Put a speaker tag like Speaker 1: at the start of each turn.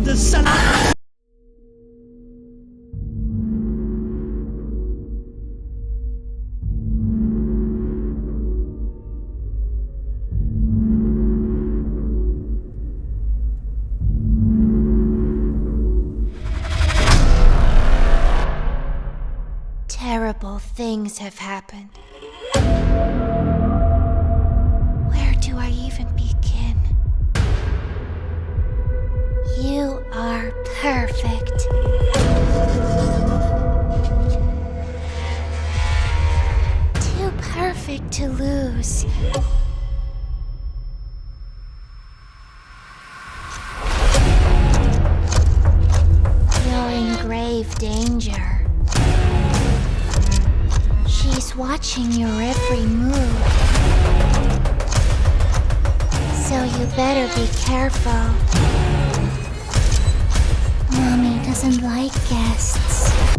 Speaker 1: de salade.
Speaker 2: Terrible things have happened. Where do I even begin? You are perfect. Too perfect to lose. You're in grave danger. She's watching your every move. So you better be careful. Mommy doesn't like guests.